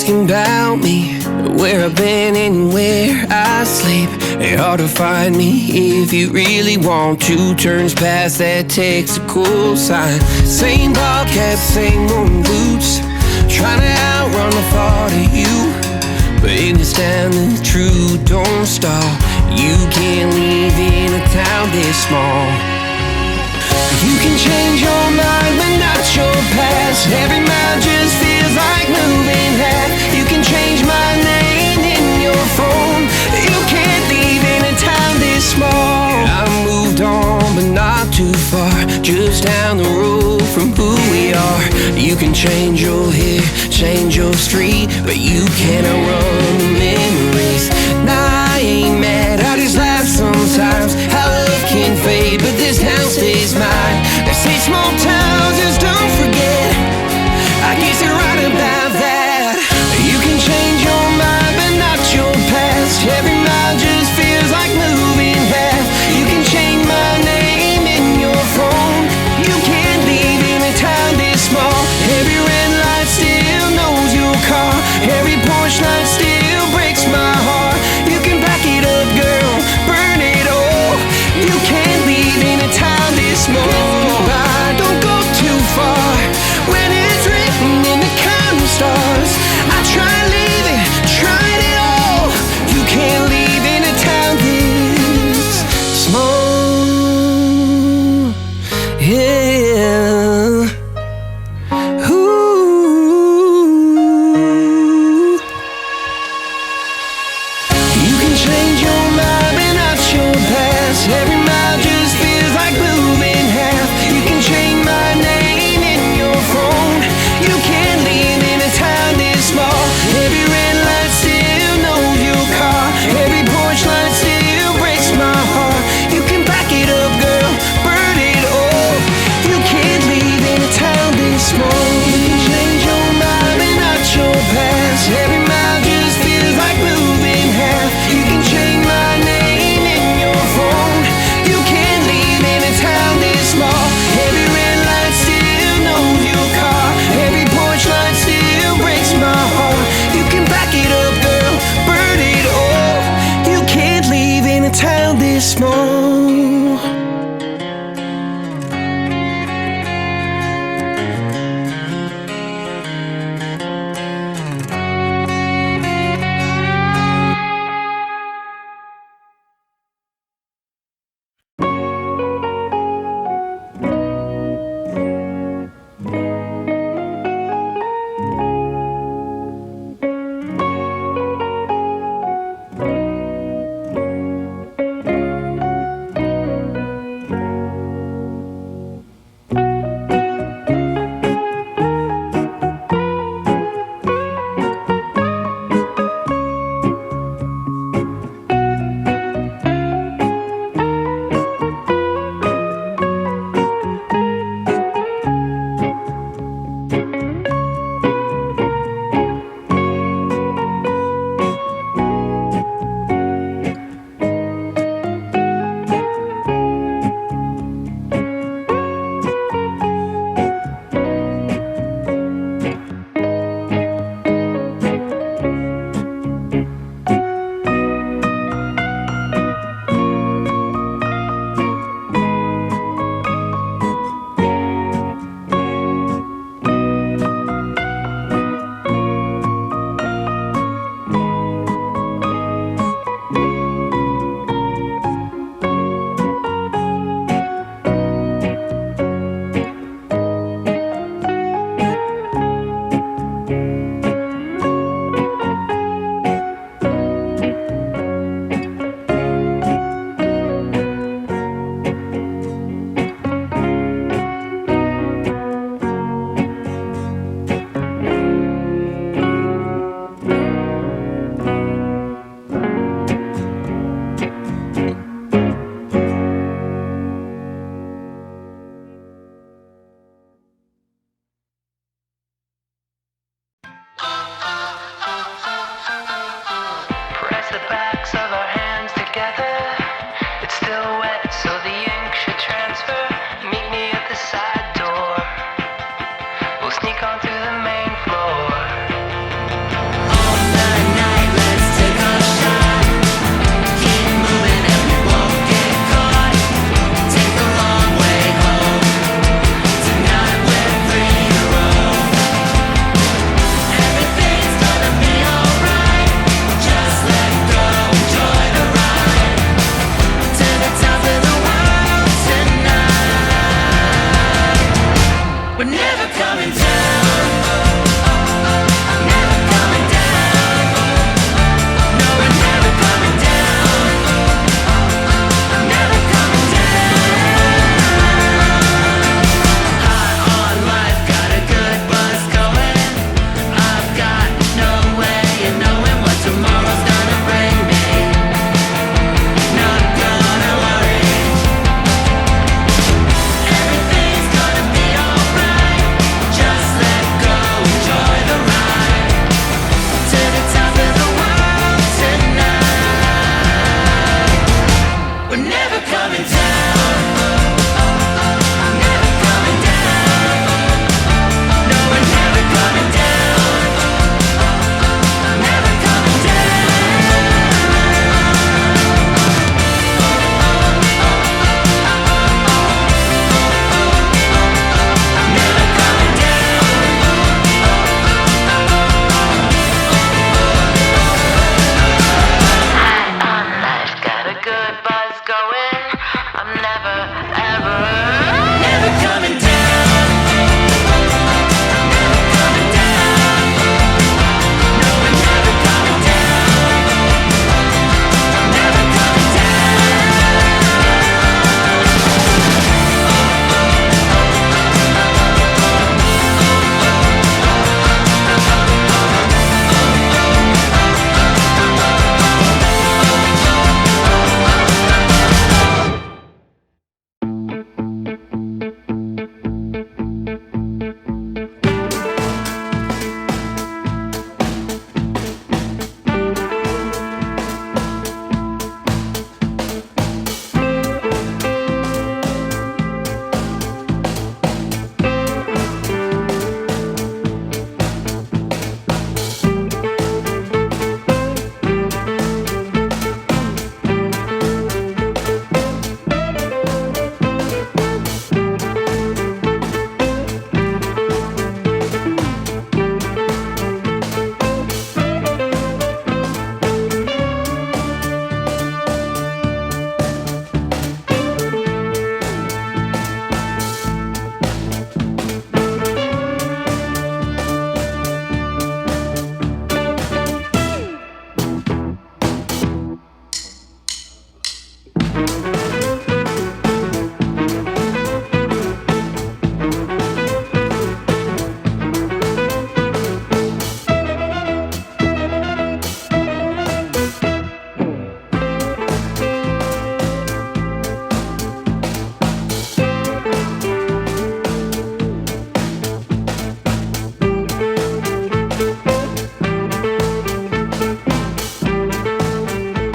asking about me, where I've been and where I sleep. It's hard to find me if you really want to. Turns past that takes a cool sign. Same bobcat, same old boots, trying to outrun the thought of you. But in this town the truth don't stop. You can't live in a town this small. You can change your mind but not your past. Every mile just feels like moving half. You can change my name in your phone. You can't live in a town this small. I moved on but not too far, just down the road from who we are. You can change your hair, change your street, but you cannot run